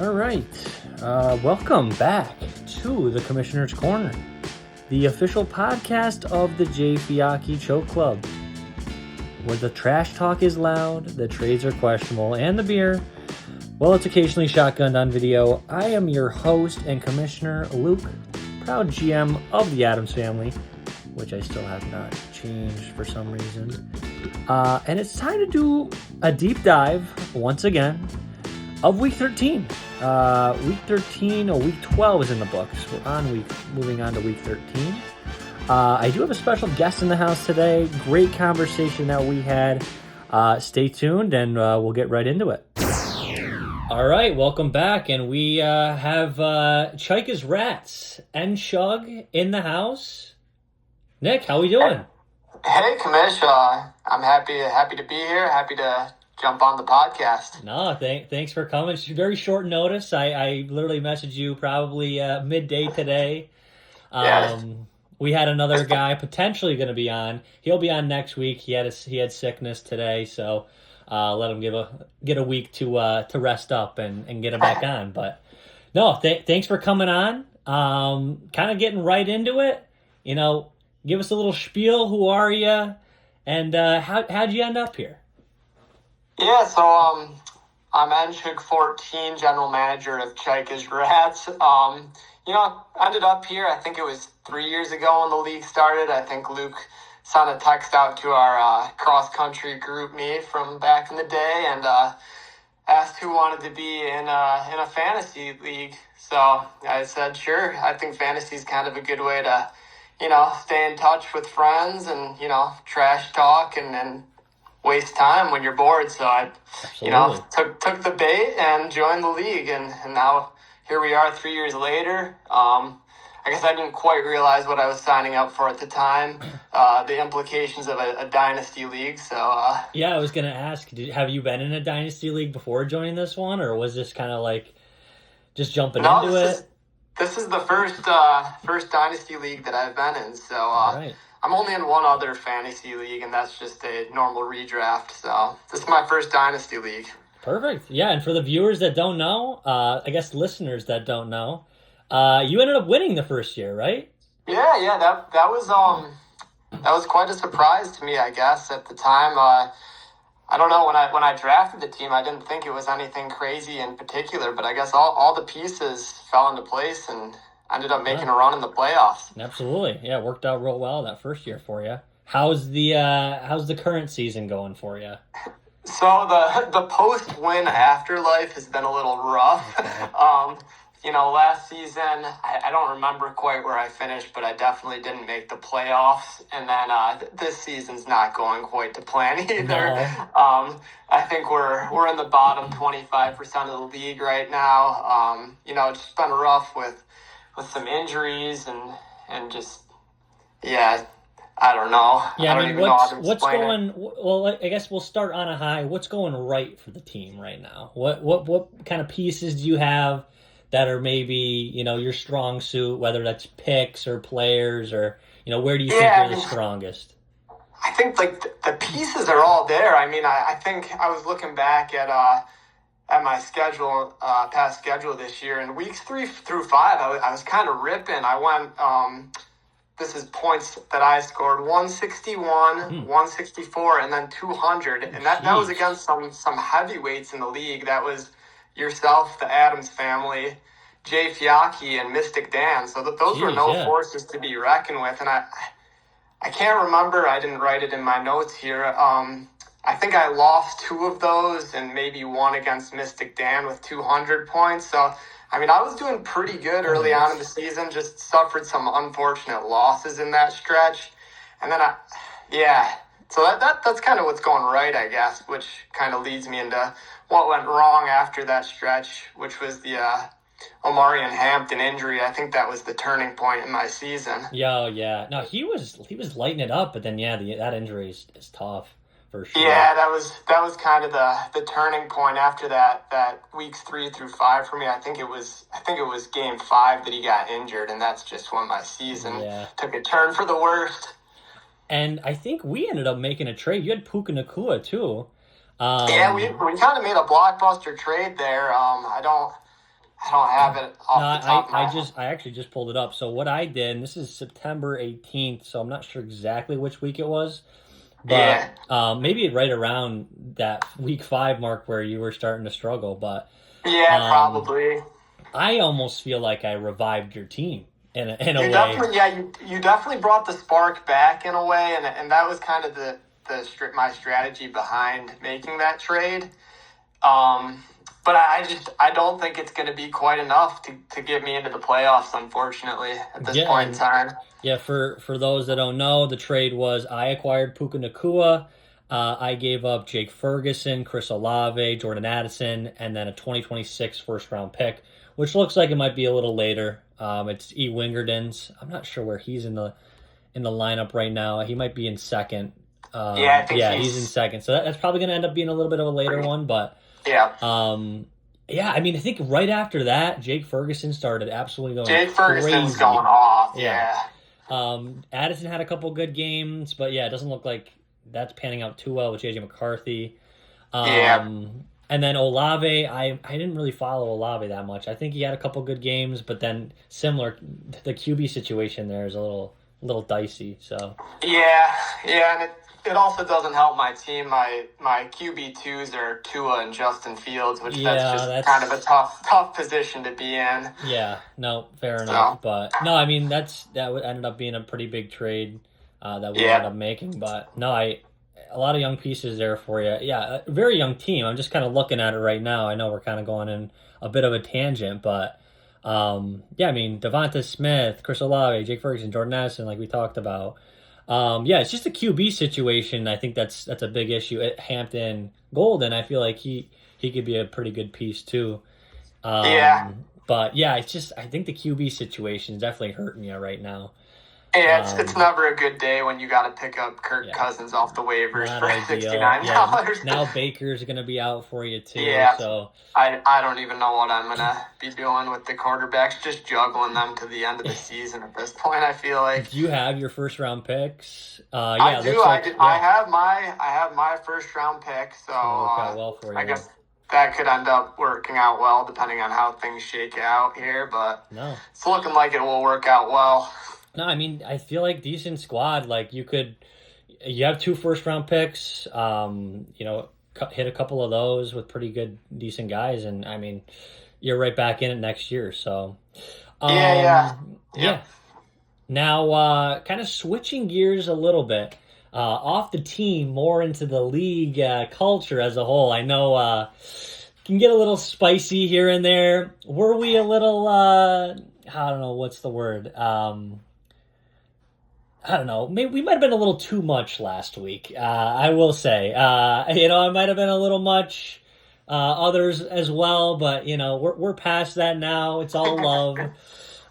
All right. Welcome back to the Commissioner's Corner, the official podcast of the Jay Fiacchi Choke Club, where the trash talk is loud, the trades are questionable, and the beer, well, it's occasionally shotgunned on video. I am your host and Commissioner, Luke, proud GM of the Addams Family, which I still have not changed for some reason. And it's time to do a deep dive, once again, of Week 13. Week 13, or Week 12 is in the books. We're moving on to Week 13. I do have a special guest in the house today. Great conversation that we had. Stay tuned, and we'll get right into it. All right, welcome back, and we have Chika's Rats and Shug in the house. Nick, how we doing? Hey, Commish. I'm happy to be here. Happy to jump on the podcast. No, thanks for coming. It's very short notice. I literally messaged you probably midday today. We had another guy potentially going to be on. He'll be on next week. He had sickness today, so let him get a week to rest up and get him back on. But no, thanks for coming on. Kind of getting right into it. You know, give us a little spiel. Who are you? And how'd you end up here? Yeah, so I'm Nchuk14, general manager of Chika's Rats. Ended up here, I think it was 3 years ago when the league started. I think Luke sent a text out to our cross-country group me from back in the day and asked who wanted to be in a fantasy league. So I said, sure. I think fantasy is kind of a good way to, stay in touch with friends and, trash talk and waste time when you're bored. So I, took the bait and joined the league, and now here we are 3 years later. I guess I didn't quite realize what I was signing up for at the time, the implications of a dynasty league. So yeah, I was gonna ask, have you been in a dynasty league before joining this one, or was this kind of like just jumping into it? This is the first dynasty league that I've been in. So right. I'm only in one other fantasy league, and that's just a normal redraft. So this is my first dynasty league. Perfect. Yeah, and for the viewers that don't know, I guess listeners that don't know, you ended up winning the first year, right? Yeah, that was quite a surprise to me, I guess, at the time. I don't know, when I drafted the team, I didn't think it was anything crazy in particular, but I guess all the pieces fell into place and ended up making a run in the playoffs. Absolutely. Yeah, it worked out real well that first year for you. How's the current season going for you? So the post-win afterlife has been a little rough. Last season, I don't remember quite where I finished, but I definitely didn't make the playoffs. And then this season's not going quite to plan either. No. I think we're in the bottom 25% of the league right now. It's just been rough with some injuries and just, yeah, I don't know. Yeah, I mean, what's going? Well, I guess we'll start on a high. What's going right for the team right now? What kind of pieces do you have that are maybe your strong suit? Whether that's picks or players, or where do you think you're the strongest? I think the pieces are all there. I mean, I think I was looking back at my schedule, past schedule this year, and weeks 3 through 5, I was kind of ripping. I went. This is points that I scored: 161, 164, and then 200. And that was against some heavyweights in the league. That was yourself, the Addams Family, Jay Fiacchi, and Mystic Dan. So those were no forces to be reckoned with. And I can't remember. I didn't write it in my notes here. I think I lost 2 of those and maybe one against Mystic Dan with 200 points. So I mean, I was doing pretty good early on in the season, just suffered some unfortunate losses in that stretch. And then so that's kind of what's going right, I guess, which kind of leads me into what went wrong after that stretch, which was the Omarion Hampton injury. I think that was the turning point in my season. Yeah. No, he was lighting it up, but then that injury is tough. For sure. Yeah, that was kind of the turning point after that weeks 3 through 5 for me. I think it was game 5 that he got injured, and that's just when my season took a turn for the worst. And I think we ended up making a trade. You had Puka Nacua too. We kind of made a blockbuster trade there. I I don't have it No, off the top of my head. I actually just pulled it up. So what I did, and this is September 18th, so I'm not sure exactly which week it was, but Yeah, maybe right around that week 5 mark where you were starting to struggle. But yeah, um, probably. I almost feel like I revived your team in a You way. definitely, yeah, you definitely brought the spark back in a way, and that was kind of my strategy behind making that trade. Um, but I don't think it's going to be quite enough to get me into the playoffs, unfortunately, at this Yeah, point in and time. yeah, for those that don't know, the trade was I acquired Puka Nakua. I gave up Jake Ferguson, Chris Olave, Jordan Addison, and then a 2026 first round pick, which looks like it might be a little later. It's E. Wingerden's. I'm not sure where he's in the lineup right now. He might be in second. Yeah, I think Yeah, he's in second. So that's probably going to end up being a little bit of a later one. But yeah. yeah, I mean, I think right after that, Jake Ferguson started absolutely going Jake Ferguson's crazy. going off. Yeah. Yeah. Addison had a couple good games, but yeah, it doesn't look like that's panning out too well with JJ McCarthy. Yeah. And then Olave, I didn't really follow Olave that much. I think he had a couple good games, but then similar, the QB situation there is a little dicey. So Yeah, yeah, and it also doesn't help my team. My QB2s are Tua and Justin Fields, which that's kind of a tough position to be in. Yeah, no, fair enough. But no, I mean that ended up being a pretty big trade that we ended up making. But no, a lot of young pieces there for you. Yeah, a very young team. I'm just kind of looking at it right now. I know we're kind of going in a bit of a tangent, but yeah, I mean Devonta Smith, Chris Olave, Jake Ferguson, Jordan Addison, like we talked about. Yeah, it's just a QB situation. I think that's a big issue at Hampton Golden. I feel like he could be a pretty good piece too. Yeah. But yeah, it's just I think the QB situation is definitely hurting you right now. Yeah, it's never a good day when you got to pick up Kirk Cousins off the waivers for $69. Yeah, now Baker's going to be out for you too. Yeah, so I don't even know what I'm going to be doing with the quarterbacks, just juggling them to the end of the season at this point, I feel like. Do you have your first round picks? Yeah, I do. I have my first round pick, so work out well for you. I guess that could end up working out well depending on how things shake out here, but it's looking like it will work out well. No, I mean, I feel like decent squad. Like you have 2 first round picks. You know, hit a couple of those with pretty good, decent guys, and I mean, you're right back in it next year. So, yeah. Now, kind of switching gears a little bit, off the team, more into the league culture as a whole. I know can get a little spicy here and there. Were we a little? I don't know what's the word. I don't know. Maybe we might have been a little too much last week. I will say, you know, I might have been a little much. Others as well, but you know, we're past that now. It's all love.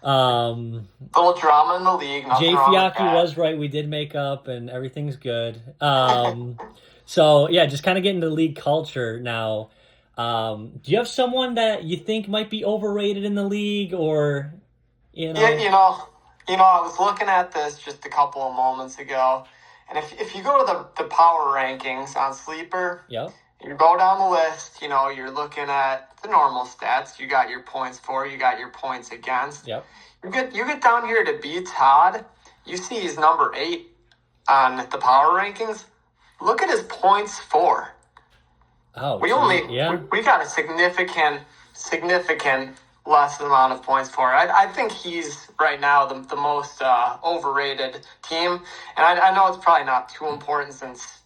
Little drama in the league. Jay Fiocchi was right. We did make up, and everything's good. So yeah, just kind of getting to league culture now. Do you have someone that you think might be overrated in the league, or you know? Yeah, I was looking at this just a couple of moments ago, and if you go to the power rankings on Sleeper, yep. You go down the list, you're looking at the normal stats. You got your points for, you got your points against. Yep. You get down here to B Todd, you see he's number 8 on the power rankings. Look at his points for. Oh, we got a significant less amount of points for. I think he's right now the most overrated team, and I know it's probably not too important since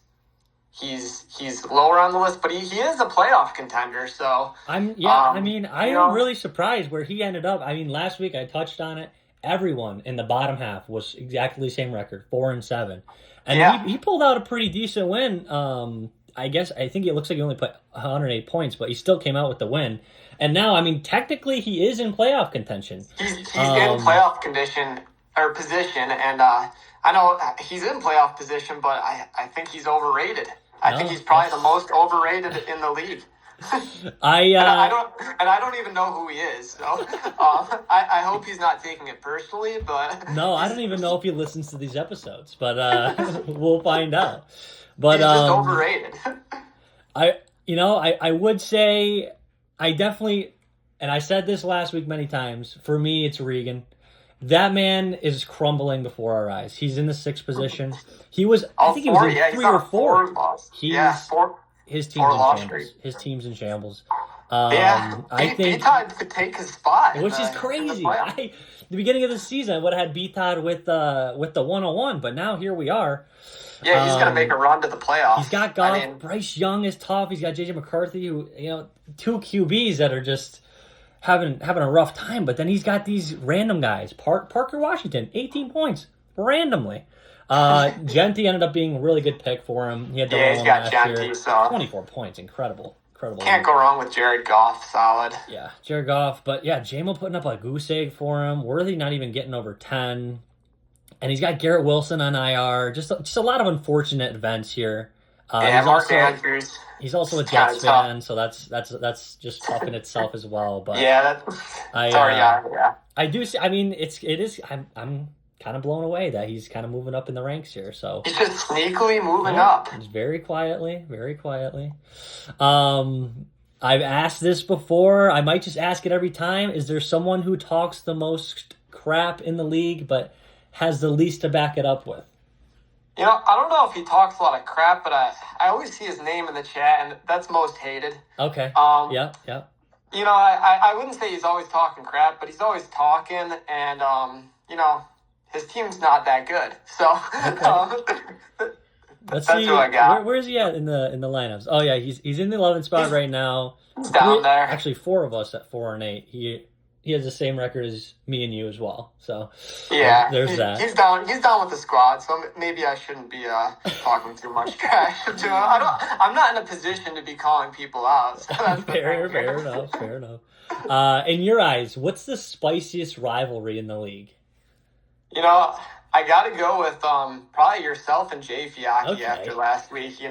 he's lower on the list, but he is a playoff contender. So I'm really surprised where he ended up. I mean, last week I touched on it. Everyone in the bottom half was exactly the same record, 4-7, and he pulled out a pretty decent win. I think it looks like he only put 108 points, but he still came out with the win. And now, I mean, technically he is in playoff contention. He's in playoff position, and I know he's in playoff position, but I think he's overrated. I think he's probably the most overrated in the league. I don't even know who he is. So I hope he's not taking it personally. But no, I don't even know if he listens to these episodes. But we'll find out. But he's just overrated. I would say I definitely and I said this last week many times, for me, it's Regan. That man is crumbling before our eyes. He's in the 6th position. He was, I think he was in 3 or 4. His team's in shambles. His team's in shambles. I think B-Todd could take his spot, which is crazy. The beginning of the season, I would have had B-Todd with the 101, but now here we are. Yeah, he's gonna make a run to the playoffs. He's got Goff. Bryce Young is tough. He's got JJ McCarthy, who 2 QBs that are just having a rough time. But then he's got these random guys. Parker Washington, 18 points randomly. Genti ended up being a really good pick for him. He had the he's got Genti, year. so 24 points, incredible. Can't go wrong with Jared Goff, solid. Yeah, Jared Goff. But yeah, Jamo putting up a goose egg for him. Worthy not even getting over 10. And he's got Garrett Wilson on IR. Just a lot of unfortunate events here. Mark Andrews. He's also a Jets fan, so that's just tough in itself as well. But I do see. I mean, it is. I'm kind of blown away that he's kind of moving up in the ranks here. So he's just sneakily moving up. Just very quietly, very quietly. I've asked this before. I might just ask it every time. Is there someone who talks the most crap in the league, but has the least to back it up with? I don't know if he talks a lot of crap, but I always see his name in the chat, and that's most hated. Okay. Yeah. I wouldn't say he's always talking crap, but he's always talking, and his team's not that good. So that's who I got. Where is he at in the lineups? Oh yeah, he's in the 11th spot right now. He's down there. Actually, 4 of us at 4-8. He has the same record as me and you as well. So yeah, there's that. He's down with the squad, so maybe I shouldn't be talking too much trash to him. I'm not in a position to be calling people out. So fair enough. In your eyes, what's the spiciest rivalry in the league? I got to go with probably yourself and Jay Fiacchi after last week. Things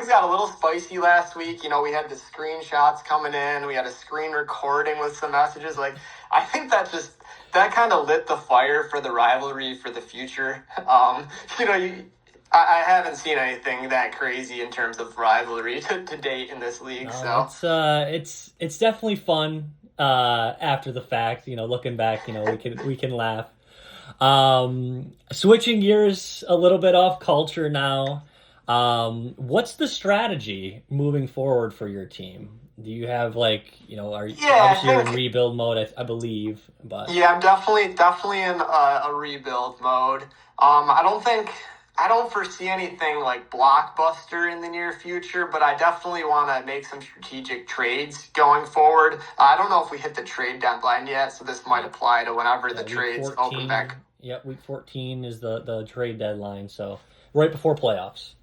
got a little spicy last week. We had the screenshots coming in. We had a screen recording with some messages. I think that kind of lit the fire for the rivalry for the future. I haven't seen anything that crazy in terms of rivalry to date in this league. No, so it's definitely fun after the fact. Looking back, we can laugh. Switching gears a little bit off culture now. What's the strategy moving forward for your team? Do you have obviously you're in rebuild mode, I believe, but yeah, I'm definitely in a rebuild mode. I don't foresee anything like blockbuster in the near future, but I definitely want to make some strategic trades going forward. I don't know if we hit the trade deadline yet, so this might apply to whenever the trades open back. Yeah, week 14 is the trade deadline, so right before playoffs.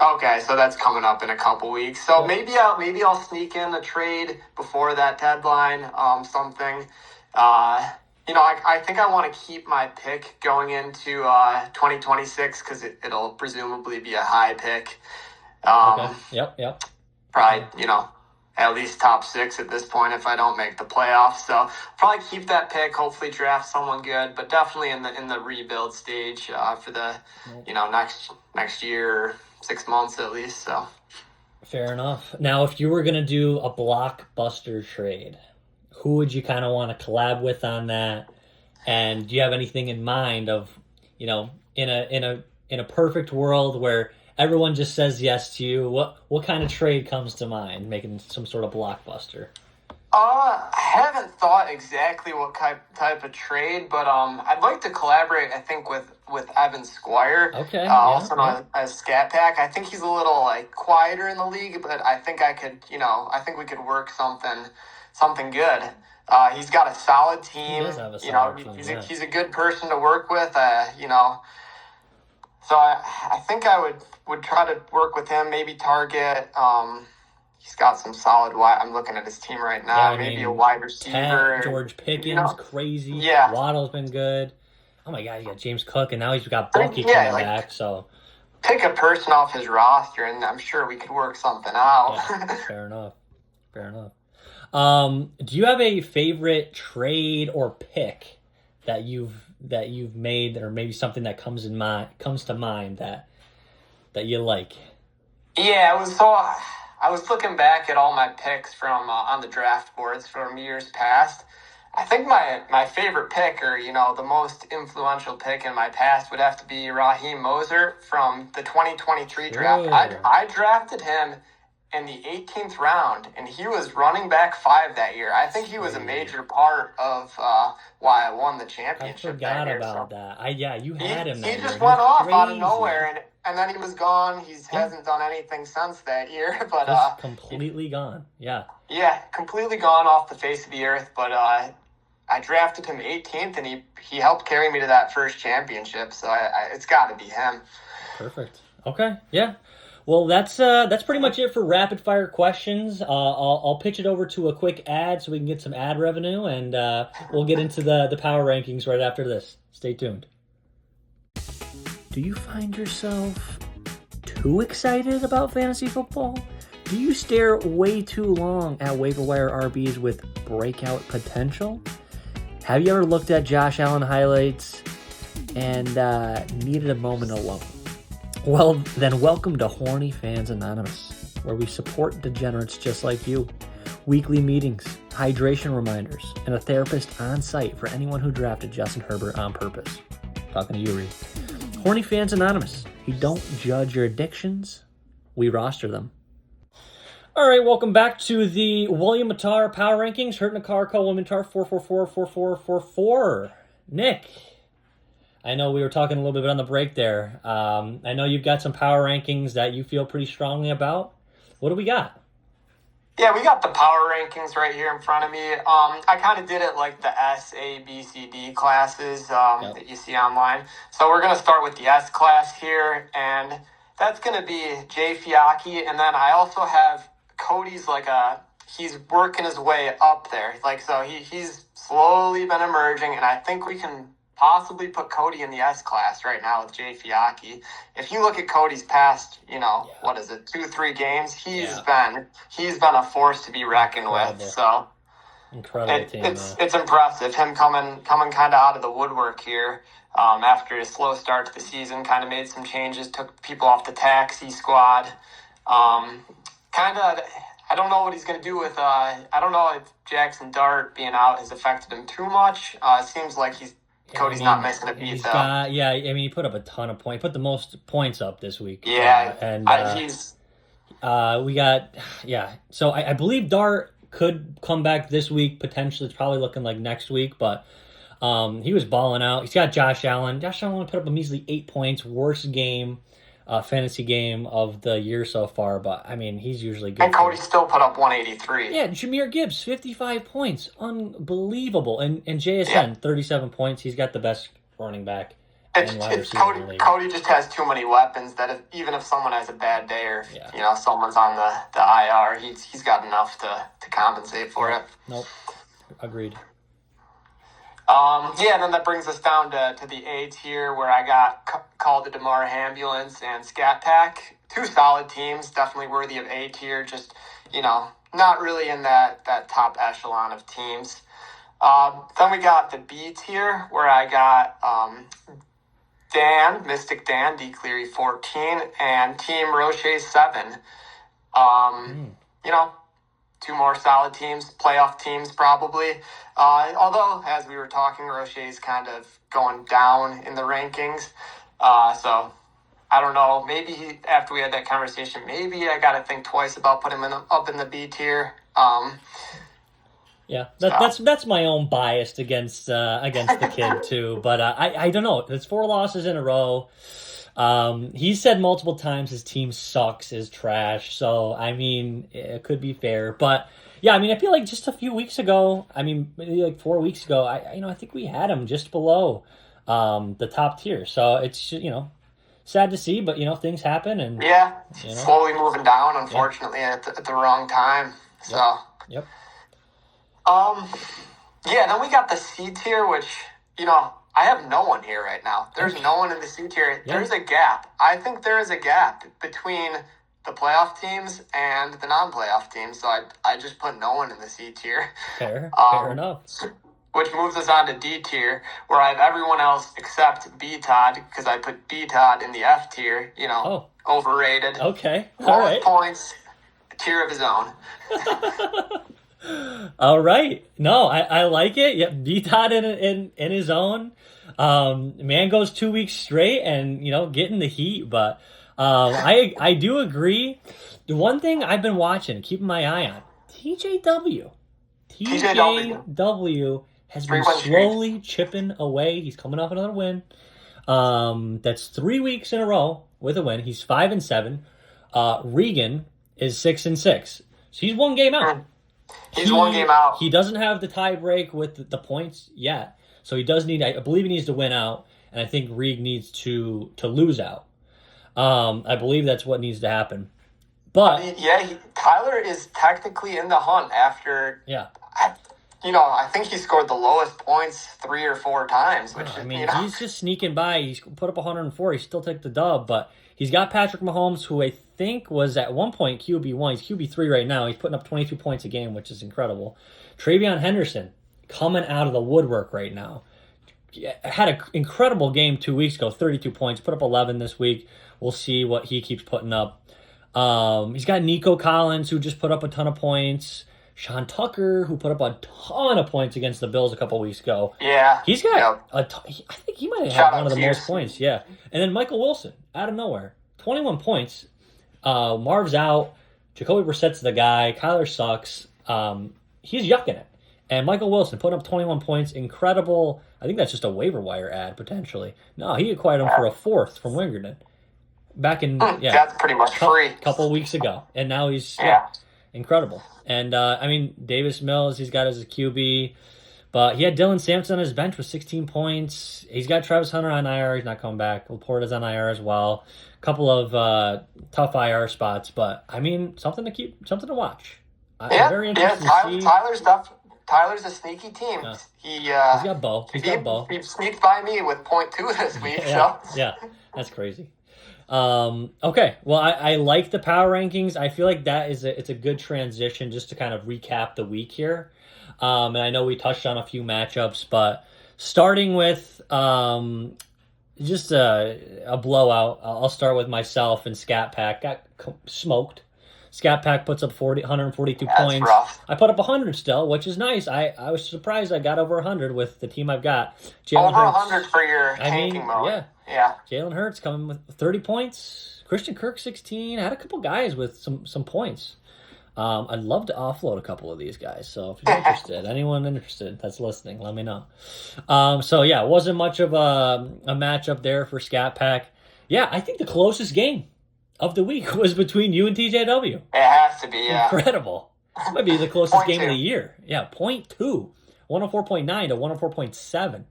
Okay, so that's coming up in a couple weeks. So maybe I'll sneak in a trade before that deadline, something. I think I want to keep my pick going into 2026 because it'll presumably be a high pick. Okay. Yep. Probably, at least top 6 at this point if I don't make the playoffs. So probably keep that pick. Hopefully draft someone good, but definitely in the rebuild stage for the next year, 6 months at least. So fair enough. Now, if you were gonna do a blockbuster trade, who would you kind of want to collab with on that? And do you have anything in mind of, in a perfect world where everyone just says yes to you, what kind of trade comes to mind, making some sort of blockbuster? I haven't thought exactly what type of trade, but I'd like to collaborate, I think, with Evan Squire. Okay. Also known as Scat Pack. I think he's a little quieter in the league, but I think I think we could work something good. He's got a solid team. He does have a solid team, he's a good person to work with. So I think I would try to work with him. Maybe target. He's got some solid wide. I'm looking at his team right now. Yeah, maybe a wide receiver. George Pickens, crazy. Yeah. Waddle's been good. Oh my God, he got James Cook, and now he's got Bulky coming back. So pick a person off his roster, and I'm sure we could work something out. Yeah, fair enough. Do you have a favorite trade or pick that you've made, or maybe something that comes to mind that you like? Yeah, I I was looking back at all my picks from on the draft boards from years past. I think my favorite pick, or the most influential pick in my past, would have to be Raheem Mostert from the 2023 draft. I drafted him in the 18th round, and he was running back 5 that year. I think he was a major part of why I won the championship. I forgot about that. You had him. He just went off out of nowhere, and then he was gone. He hasn't done anything since that year, but just completely gone. Yeah, completely gone off the face of the earth. But I drafted him 18th, and he helped carry me to that first championship. So it's got to be him. Perfect. Okay. Yeah. Well, that's pretty much it for rapid fire questions. I'll pitch it over to a quick ad so we can get some ad revenue, and we'll get into the power rankings right after this. Stay tuned. Do you find yourself too excited about fantasy football? Do you stare way too long at waiver wire RBs with breakout potential? Have you ever looked at Josh Allen highlights and needed a moment alone? Well, then welcome to Horny Fans Anonymous, where we support degenerates just like you. Weekly meetings, hydration reminders, and a therapist on site for anyone who drafted Justin Herbert on purpose. Talking to you, Reed. Horny Fans Anonymous. We don't judge your addictions, we roster them. All right, welcome back to the William Mattar Power Rankings. Hurt in a car, call William Mattar 444-4444. Nick, I know we were talking a little bit on the break there. I know you've got some power rankings that you feel pretty strongly about. What do we got? Yeah, we got the power rankings right here in front of me. I kind of did it like the S, A, B, C, D classes that you see online. So we're going to start with the S class here, and that's going to be Jay Fiacchi. And then I also have Cody's he's working his way up there. So he's slowly been emerging, and I think we can possibly put Cody in the S class right now with Jay Fiacchi. If you look at Cody's past, 2-3 games, he's been a force to be reckoned with. So incredible team. It's impressive. Him coming kind of out of the woodwork here after a slow start to the season, kind of made some changes, took people off the taxi squad. I don't know what he's going to do with, I don't know if Jackson Dart being out has affected him too much. It seems like Cody's not missing a beat, though. He put up a ton of points. He put the most points up this week. So I believe Dart could come back this week, potentially. It's probably looking like next week, but he was balling out. He's got Josh Allen. Josh Allen put up a measly 8 points, worst fantasy game of the year so far, but he's usually good. And Cody still put up 183. Yeah, Jahmyr Gibbs, 55 points. Unbelievable. And JSN, 37 points. He's got the best running back. Cody just has too many weapons that even if someone has a bad day or someone's on the IR, he's got enough to compensate for it. Nope. Agreed. Then that brings us down to the A tier, where I got called the DeMar Ambulance and Scat Pack. 2 solid teams, definitely worthy of A tier, just, not really in that top echelon of teams. Then we got the B tier, where I got Mystic Dan, D. Cleary 14, and Team Roche 7. 2 more solid teams, playoff teams probably. Although, as we were talking, Roche's kind of going down in the rankings. So, I don't know. Maybe after we had that conversation, maybe I got to think twice about putting him up in the B tier. That's my own bias against the kid too. But I don't know. It's 4 losses in a row. He said multiple times his team sucks, is trash. So, it could be fair. But, I feel like just a few weeks ago, maybe like 4 weeks ago, I think we had him just below the top tier. So, it's, sad to see, but, things happen. And slowly moving down, unfortunately, at the wrong time. So, Yep. Then we got the C tier, which, I have no one here right now. There's no one in the C tier. Yeah. There's a gap. I think there is a gap between the playoff teams and the non-playoff teams. So I just put no one in the C tier. Fair enough. Which moves us on to D tier, where I have everyone else except B-Todd, because I put B-Todd in the F tier. Overrated. Okay. All right. Points. tier of his own. All right. No, I like it. Yep, D-Todd in his own. Man goes 2 weeks straight and, getting the heat. But I do agree. The one thing I've been watching, keeping my eye on, TJW. TJW has been slowly chipping away. He's coming off another win. That's 3 weeks in a row with a win. He's 5-7. Regan is 6-6. So he's one game out. He's one game out. He doesn't have the tie break with the points yet. So he does need, I believe he needs to win out, and I think Reed needs to lose out. I believe that's what needs to happen. But Tyler is technically in the hunt after. Yeah. I think he scored the lowest points 3 or 4 times. Which he's just sneaking by. He's put up 104. He still took the dub, but he's got Patrick Mahomes, who I think was at one point QB1. He's QB3 right now. He's putting up 22 points a game, which is incredible. Travion Henderson coming out of the woodwork right now. Had an incredible game 2 weeks ago, 32 points, put up 11 this week. We'll see what he keeps putting up. He's got Nico Collins, who just put up a ton of points. Sean Tucker, who put up a ton of points against the Bills a couple weeks ago. Yeah. He's got I think he might have one of the most points, yeah. And then Michael Wilson, out of nowhere, 21 points. Marv's out. Jacoby Brissett's the guy. Kyler sucks. He's yucking it. And Michael Wilson putting up 21 points. Incredible. I think that's just a waiver wire ad, potentially. No, he acquired him for a 4th from Wingerton. Back in, that's pretty much free. A couple weeks ago. And now he's incredible. And, Davis Mills, he's got as a QB. But he had Dylan Sampson on his bench with 16 points. He's got Travis Hunter on IR. He's not coming back. Laporta's on IR as well. A couple of tough IR spots. But, something to watch. I'm very interested to see. Tyler's a sneaky team. He's got Bo. He sneaked by me with 0.2 this week. Yeah, that's crazy. Okay, well, I like the power rankings. I feel like it's a good transition just to kind of recap the week here. And I know we touched on a few matchups, but starting with just a blowout, I'll start with myself and Scat Pack. Got smoked. Scat Pack puts up 142 points. Rough. I put up 100 still, which is nice. I was surprised I got over 100 with the team I've got. Over 100 for your tanking mode. Yeah. Jalen Hurts coming with 30 points. Christian Kirk 16. I had a couple guys with some points. I'd love to offload a couple of these guys. So if you're interested, anyone interested that's listening, let me know. It wasn't much of a matchup there for Scat Pack. Yeah, I think the closest game of the week was between you and TJW. It has to be, yeah. Incredible. This might be the closest game of the year. Yeah, 0.2. 104.9 to 104.7.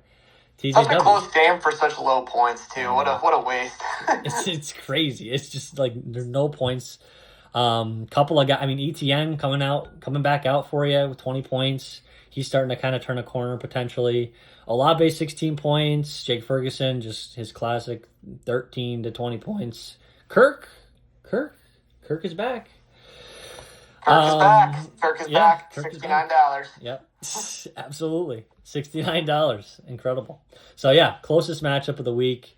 TJW. Such a close game for such low points, too. What a waste. It's crazy. It's just like there's no points. Couple of guys. ETN coming back out for you with 20 points. He's starting to kind of turn a corner potentially. Olave 16 points. Jake Ferguson, just his classic 13 to 20 points. Kirk is back. Kirk is back. $69. Yep, absolutely. $69. Incredible. So, yeah, closest matchup of the week.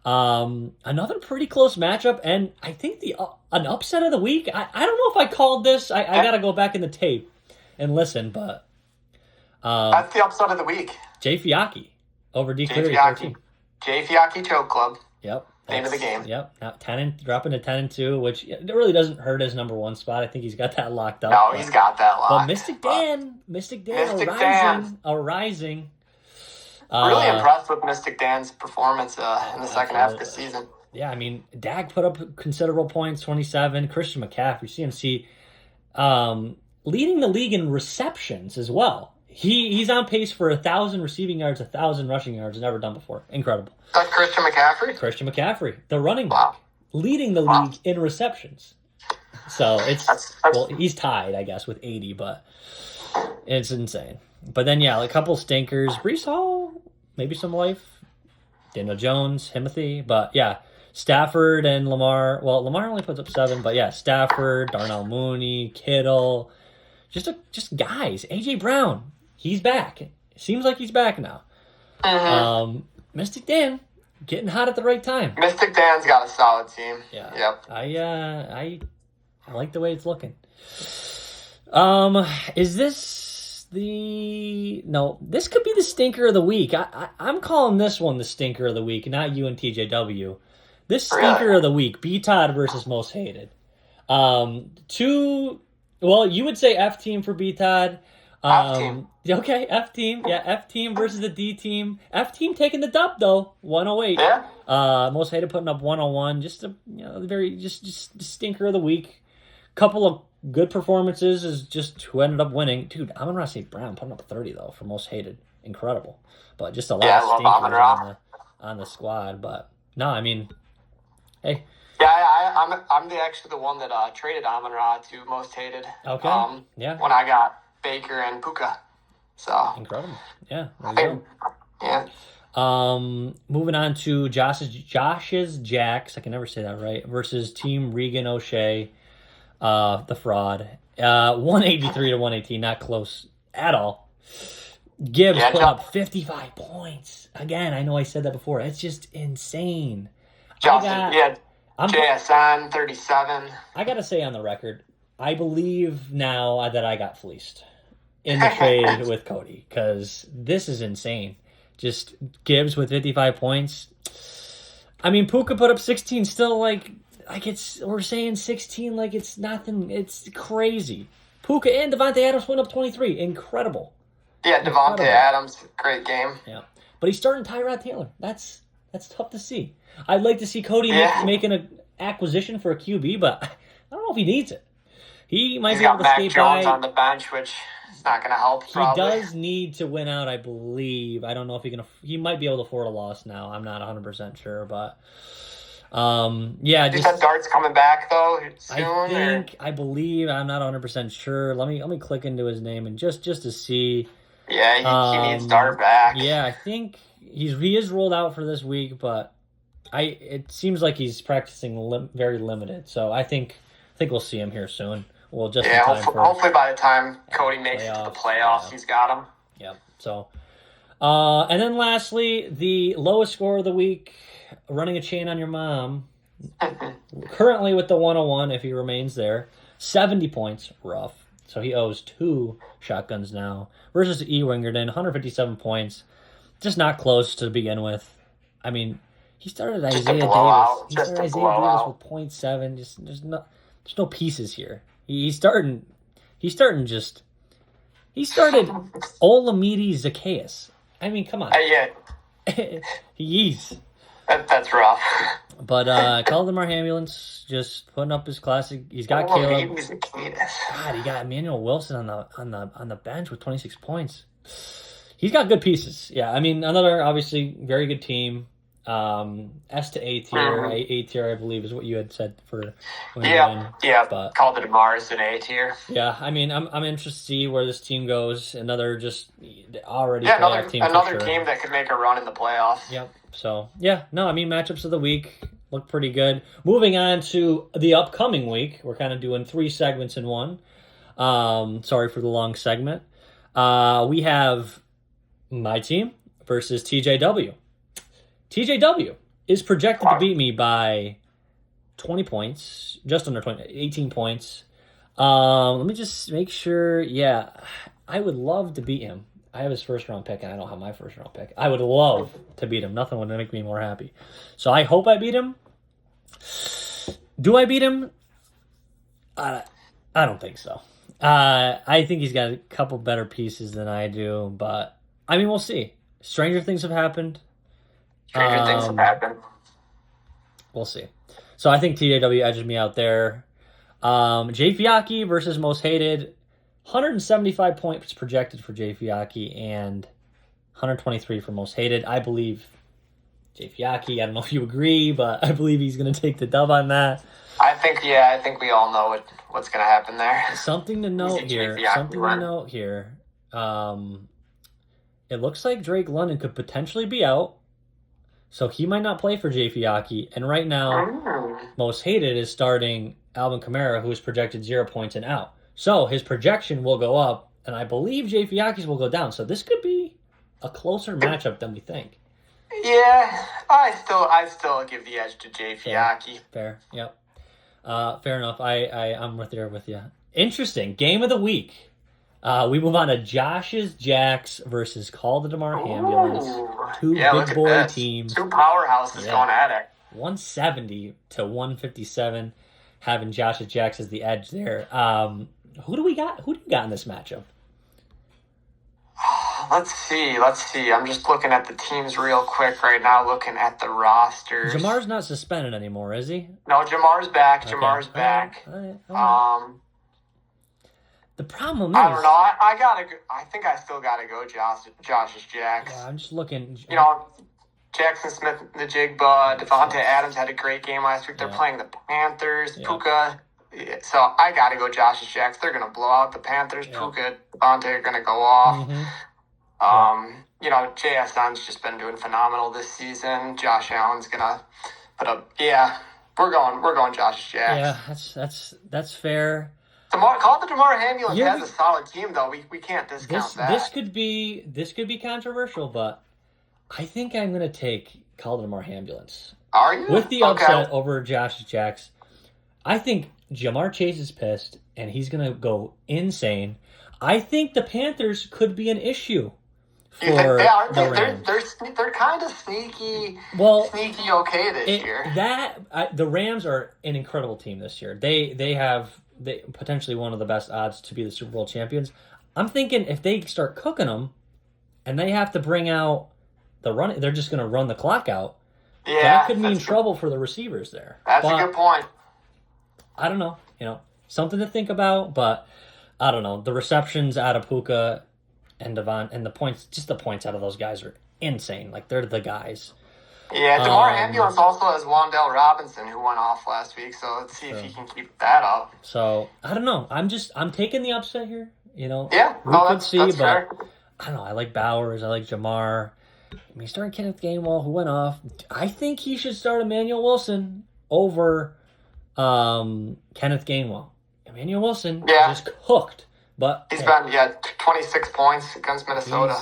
Another pretty close matchup, and I think an upset of the week. I don't know if I called this. I got to go back in the tape and listen, but... that's the upset of the week. Jay Fiacchi over D. Cleary. Jay Fiacchi Choke Club. Yep. Name of the game. Yep. Now dropping to 10-2, which it really doesn't hurt his number one spot. I think he's got that locked up. No, he's got that locked. But Mystic Dan, a rising. Really impressed with Mystic Dan's performance in the second half of the season. Yeah, Dak put up considerable points, 27. Christian McCaffrey, CMC, leading the league in receptions as well. He's on pace for 1,000 receiving yards, 1,000 rushing yards, never done before. Incredible. That's Christian McCaffrey? Christian McCaffrey, the running back, leading the league in receptions. So he's tied, I guess, with 80, but it's insane. But then, a couple stinkers. Breece Hall, maybe some life. Daniel Jones, Timothy. But, Stafford and Lamar. Well, Lamar only puts up 7, but, Stafford, Darnell Mooney, Kittle. Just guys. A.J. Brown. He's back. It seems like he's back now. Mm-hmm. Mystic Dan getting hot at the right time. Mystic Dan's got a solid team. Yeah. Yep. I like the way it's looking. Is this the... No, this could be the stinker of the week. I'm calling this one the stinker of the week, not you and TJW. This stinker of the week, B-Todd versus Most Hated. Well, you would say F team for B-Todd. F-team. Okay, F-team. Yeah, F-team versus the D-team. F-team taking the dub, though, 108. Yeah. Most Hated putting up 101. Just a very just stinker of the week. Couple of good performances is just who ended up winning. Dude, Amon-Ra St. Brown putting up 30, though, for Most Hated. Incredible. But just a lot of stinkers on the squad. But, no, I mean, hey. Yeah, I'm actually the one that traded Amon-Ra to Most Hated. Okay. Yeah. When I got Baker and Puka. So incredible. Yeah. There you go. Yeah. Moving on to Josh's Jacks. I can never say that right. Versus Team Regan O'Shea, the fraud. 183 to 118. Not close at all. Gibbs put up 55 points. Again, I know I said that before. It's just insane. Justin, JSN 37. I gotta say on the record, I believe now that I got fleeced in the trade with Cody, because this is insane. Just Gibbs with 55 points. I mean, Puka put up 16, still like we're saying 16 like it's nothing. It's crazy. Puka and Devontae Adams went up 23. Incredible. Yeah, Devontae Adams, great game. Yeah, but he's starting Tyrod Taylor. That's tough to see. I'd like to see Cody making an acquisition for a QB, but I don't know if he needs it. He might be able to skate by. Jones on the bench, which is not going to help. Probably. He does need to win out, I believe. I don't know if he can. He might be able to afford a loss now. I'm not 100% sure, but yeah. You said Dart's coming back though soon. I believe. I'm not 100% sure. Let me click into his name and just to see. Yeah, he needs Dart back. Yeah, I think he is rolled out for this week, but it seems like he's practicing very limited. So I think we'll see him here soon. Well, just hopefully by the time Cody makes it to the playoffs, he's got him. Yeah. So, and then lastly, the lowest score of the week, running a chain on your mom. Currently with the 101, if he remains there, 70 points, rough. So he owes 2 shotguns now versus E. Wingerton, 157 points. Just not close to begin with. I mean, he started Isaiah Davis. He started Isaiah Davis with 0.7. Just there's no pieces here. He started Olamide Zacchaeus. I mean, come on. Yeah. He's. That's rough. But Caldemar Ambulance just putting up his classic. He's got Caleb. God, he got Emmanuel Wilson on the bench with 26 points. He's got good pieces. Yeah, I mean, another obviously very good team. S to A tier. A tier, I believe, is what you had said for. Yeah. But Caldemar is an A tier. Yeah, I mean, I'm interested to see where this team goes. Another just already another team that could make a run in the playoffs. Yep. So yeah, no, I mean, matchups of the week look pretty good. Moving on to the upcoming week, we're kind of doing 3 segments in one. Sorry for the long segment. We have my team versus TJW. TJW is projected to beat me by 20 points, just under 20, 18 points. Let me just make sure. Yeah, I would love to beat him. I have his first round pick, and I don't have my first round pick. I would love to beat him. Nothing would make me more happy. So I hope I beat him. Do I beat him? I don't think so. I think he's got a couple better pieces than I do, but I mean, we'll see. Stranger things have happened. Stranger things have happened. We'll see. So I think TJW edges me out there. Jay Fiacchi versus Most Hated. 175 points projected for Jay Fiacchi and 123 for Most Hated. I believe Jay Fiacchi. I don't know if you agree, but I believe he's going to take the dub on that. I think we all know what's going to happen there. Something to note here. It looks like Drake London could potentially be out, so he might not play for Jay Fiacchi. And right now, Most Hated is starting Alvin Kamara, who is projected 0 points and out. So his projection will go up, and I believe Jay Fiacchi's will go down. So this could be a closer matchup than we think. Yeah, I still give the edge to Jay Fiacchi. Fair. Yep. Fair enough. I'm right there with you. Interesting. Game of the week. We move on to Josh's Jacks versus Call the DeMar Ambulance. Two big boy teams. Two powerhouses going at it. 170 to 157. Having Josh's Jacks as the edge there. Who do we got? Who do you got in this matchup? Let's see. I'm just looking at the teams real quick right now, looking at the rosters. Jamar's not suspended anymore, is he? No, Jamar's back. Okay. Jamar's back. All right. The problem is, I don't know. I think I still gotta go Josh's Jacks. Yeah, I'm just looking. You know, Jackson Smith, the Jigba, Devontae Adams had a great game last week. They're playing the Panthers. Yeah. Puka. So I gotta go Josh's Jacks. They're gonna blow out the Panthers. Yeah. Puka, Devontae are gonna go off. Mm-hmm. You know, JSN's just been doing phenomenal this season. Josh Allen's gonna put up. Yeah, we're going Josh's Jacks. Yeah, that's fair. Call the DeMar Ambulance has a solid team though. We can't discount that. This could be controversial, but I think I'm gonna take Call the DeMar Ambulance. Are you? With the upset over Josh's Jacks. I think Jamar Chase is pissed and he's gonna go insane. I think the Panthers could be an issue for the Rams. They're kind of sneaky okay this year. The Rams are an incredible team this year. They have potentially one of the best odds to be the Super Bowl champions. I'm thinking if they start cooking them and they have to bring out the run, they're just going to run the clock out. Yeah, that could mean trouble for the receivers there. That's a good point. I don't know. Something to think about, but I don't know. The receptions out of Puka and Devon and the points out of those guys are insane. Like, they're the guys. Yeah, DeMar Ambulance also has Wan'Dale Robinson, who went off last week, so let's see if he can keep that up. So, I don't know. I'm taking the upset here, Yeah, that's fair. I don't know. I like Bowers. I like Jamar. He's starting Kenneth Gainwell, who went off. I think he should start Emmanuel Wilson over Kenneth Gainwell. Emmanuel Wilson just cooked. But he's been 26 points against Minnesota.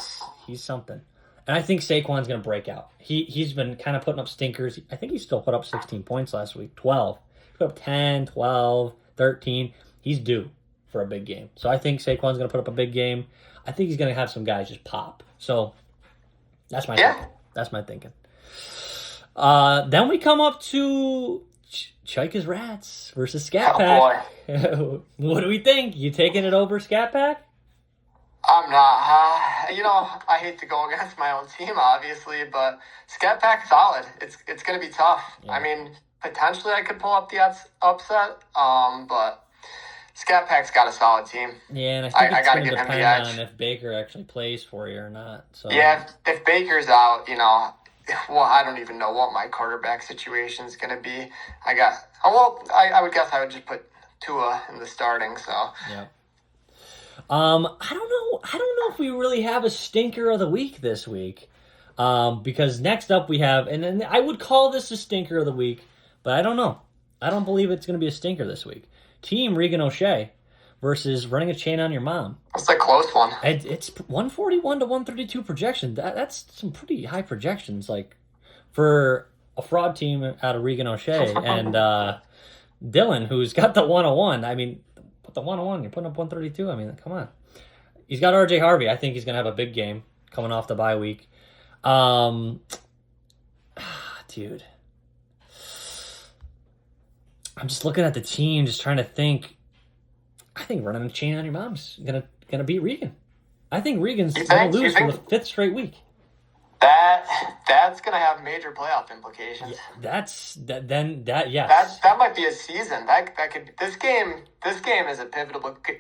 He's something. And I think Saquon's going to break out. He's been kind of putting up stinkers. I think he still put up 16 points last week. 12. He put up 10, 12, 13. He's due for a big game. So I think Saquon's going to put up a big game. I think he's going to have some guys just pop. So that's my thinking. That's my thinking. Then we come up to Chika's Rats versus Scat Pack. Boy. What do we think? You taking it over Scat Pack? I'm not. I hate to go against my own team, obviously, but Scat Pack's solid. It's going to be tough. Yeah. I mean, potentially I could pull up the upset, but Scat Pack's got a solid team. Yeah, and I think it's going to depend on if Baker actually plays for you or not. So yeah, if Baker's out, well, I don't even know what my quarterback situation is going to be. I would guess I would just put Tua in the starting. So yeah. I don't know if we really have a stinker of the week this week. Because next up we have, and I would call this a stinker of the week, but I don't know. I don't believe it's going to be a stinker this week. Team Regan O'Shea versus Running a Chain on Your Mom. That's a close one. It's 141 to 132 projection. That's some pretty high projections, like for a fraud team out of Regan O'Shea and Dylan, who's got the 101. I mean, the 101, you're putting up 132. I mean, come on. He's got RJ Harvey. I think he's gonna have a big game coming off the bye week. Dude. I'm just looking at the team, just trying to think. I think Running a Chain on Your Mom's gonna beat Regan. I think Regan's gonna lose for the 5th straight week. That's gonna have major playoff implications. Yeah, That might be a season. This game is a pivotal game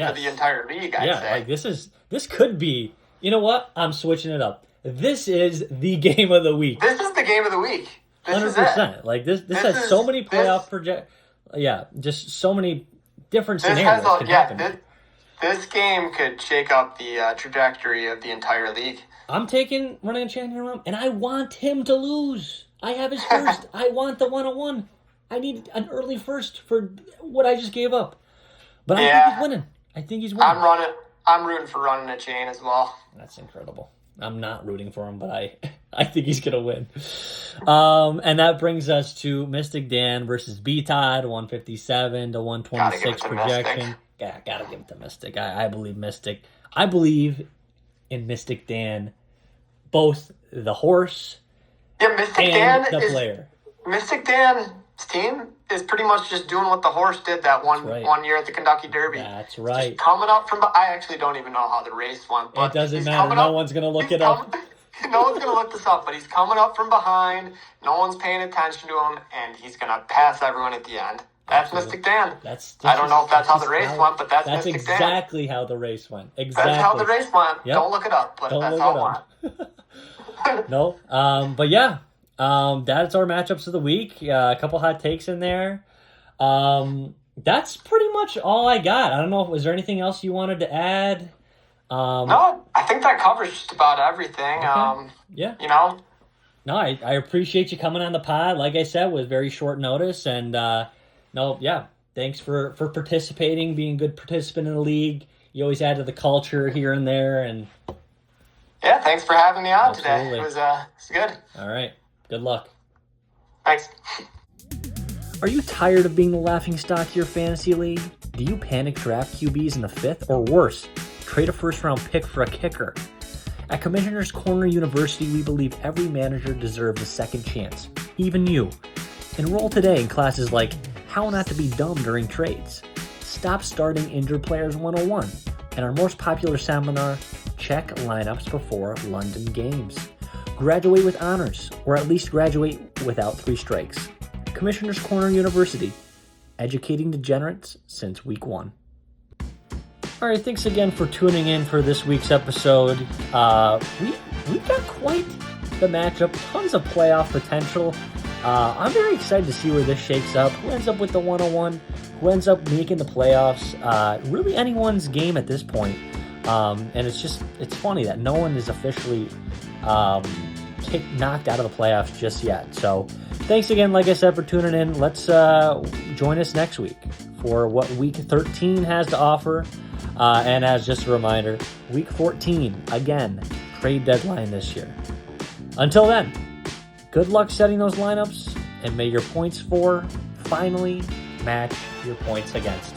for the entire league. I'd say. Like this could be. You know what? I'm switching it up. This is the game of the week. This is the game of the week. 100%. Like this has so many playoff just so many different scenarios could happen. This game could shake up the trajectory of the entire league. I'm taking Running a Chain on Your Mom, and I want him to lose. I have his first. I want the 101. I need an early first for what I just gave up. But I think he's winning. I'm rooting for Running a Chain as well. That's incredible. I'm not rooting for him, but I I think he's going to win. And that brings us to Mystic Dan versus B-Todd, 157 to 126 projection. Yeah, gotta give it to Mystic. I believe Mystic. I believe in Mystic Dan, both the horse and the player. Mystic Dan's team is pretty much just doing what the horse did that one year at the Kentucky Derby. That's right. Just coming up from. I actually don't even know how the race went. But it doesn't matter. No one's gonna look it up. No one's going to look this up, but he's coming up from behind. No one's paying attention to him, and he's going to pass everyone at the end. That's Absolutely. Mystic Dan. I don't know if that's how the race went, but that's Mystic Dan. That's exactly how the race went. Exactly. That's how the race went. Yep. Don't look it up, but that's how it went. No, but yeah, that's our matchups of the week. A couple hot takes in there. That's pretty much all I got. I don't know. Was there anything else you wanted to add? No, I think that covers just about everything. Okay. Yeah. No, I appreciate you coming on the pod, like I said, with very short notice. And, thanks for participating, being a good participant in the league. You always add to the culture here and there. And yeah, thanks for having me on today. It was good. All right. Good luck. Thanks. Are you tired of being the laughingstock of your fantasy league? Do you panic draft QBs in the 5th or worse? Trade a first-round pick for a kicker. At Commissioner's Corner University, we believe every manager deserves a second chance, even you. Enroll today in classes like How Not to Be Dumb During Trades, Stop Starting Injured Players 101, and our most popular seminar, Check Lineups Before London Games. Graduate with honors, or at least graduate without 3 strikes. Commissioner's Corner University, educating degenerates since week 1. All right, thanks again for tuning in for this week's episode. We've got quite the matchup, tons of playoff potential. I'm very excited to see where this shakes up. Who ends up with the 101? Who ends up making the playoffs? Really anyone's game at this point. And it's funny that no one is officially knocked out of the playoffs just yet. So thanks again, like I said, for tuning in. Let's join us next week for what Week 13 has to offer. And as just a reminder, Week 14, again, trade deadline this year. Until then, good luck setting those lineups, and may your points for finally match your points against.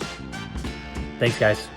Thanks, guys.